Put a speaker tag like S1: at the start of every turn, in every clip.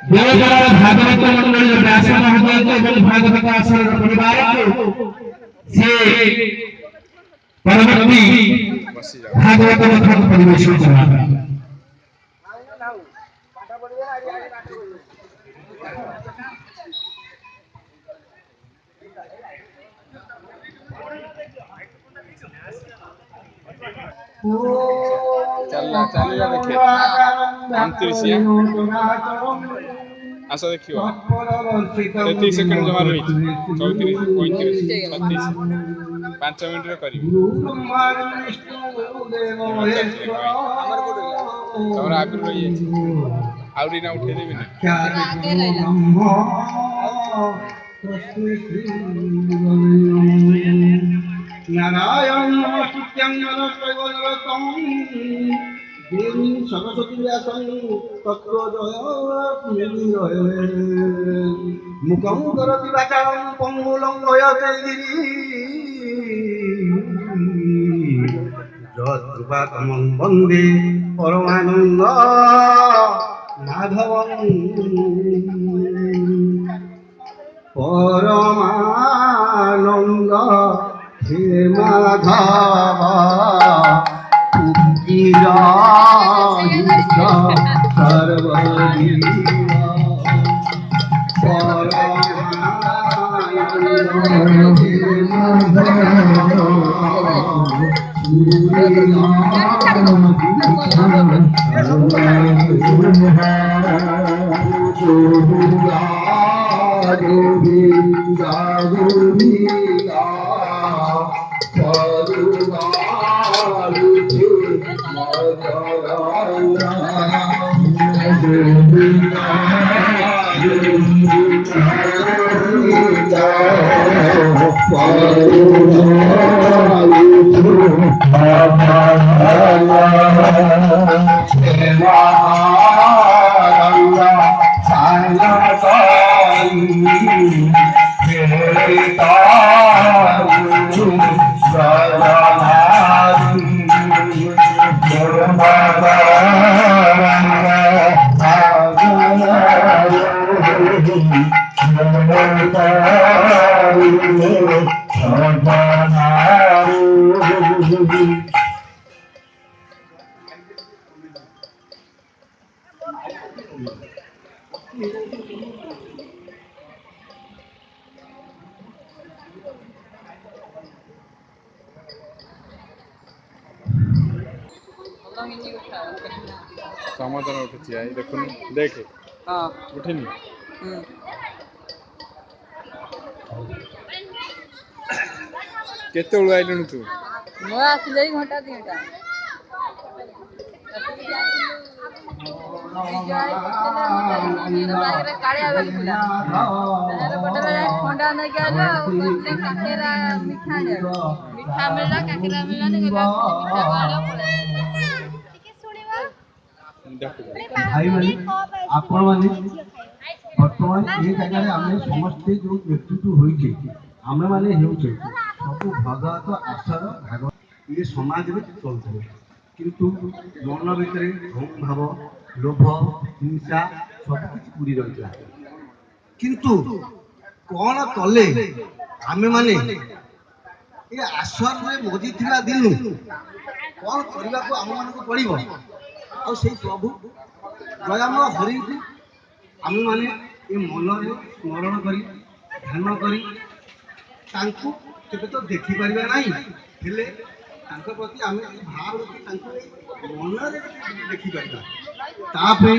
S1: देवगढ़ भागवत मंडल व्यास महोदय एवं भागवत आश्रम परिवार को से परवर्ती भागवत कथा परिवेशन करवाता है।
S2: चलना चलिए देखिए 29 आस देखियो 33 सेकंड जमा रही 34 35 36 5 मिनट रे करी तमरा आगु रही आउरी ना उठे देबी ना
S3: नारायण नमस्तुभ्यं नमस्ते देवी सरस्वती व्यासं तत्रो जय मुखं करोति वाचालं पंगुलं लयते जत्कृपातमं वन्दे परमानन्द माधवं परमानन्द हे माधव
S2: समाधान उठी आई देखुन देख हां उठिनी केते उड़ आइलनु तू
S4: मो आसिले घंटा 2 घंटा कालिया बेलकुला अरे बटला ठंडा नहीं गेलो उसने काकेरा मीठा ने मीठा मिलला काकेरा मिलला नहीं गेला मीठा बाड़ा टिके सुनिबा
S3: भाई माने आपण माने वर्तमान ये जगह रे हमने समस्त जो व्यक्तित्व होई छै हमें माने हेउ छै सब भगवत आचार भागवत ये समाज में चलते किंतु मन भितर भोग भाव लोभ हिंसा सब कुछ पूरी रहिला किंतु कौन कले हमें माने ये आश्वर में मोदी थिला दिनु कौन करबा को हम मान को पड़िबो और से प्रभु दयाम हरि को हम माने ये मन रे स्मरण करी ध्यान करी तांको केबे तो देखि परिबा नाही हेले तांको प्रति हम भाव रखी तांको मन रे देखि परिबा तापे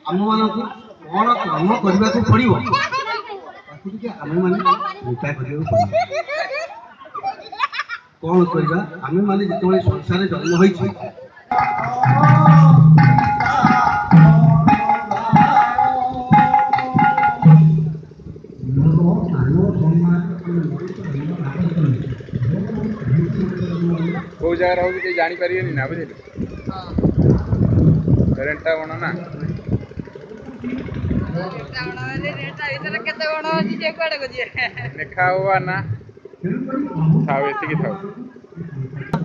S3: हम मान को कौन कर्म करबा को पड़िबो ताकि के हम माने उपाय करियो कौन करबा हम माने जेतोले संसार जन्म होई छी
S2: को जगह रहो कि जानी परियनी ना बुझिले हां करेंटा बनो ना रेटा इधर केते बनो जी जे कोडे को जे लिखा हुआ ना थावे ठीक थाव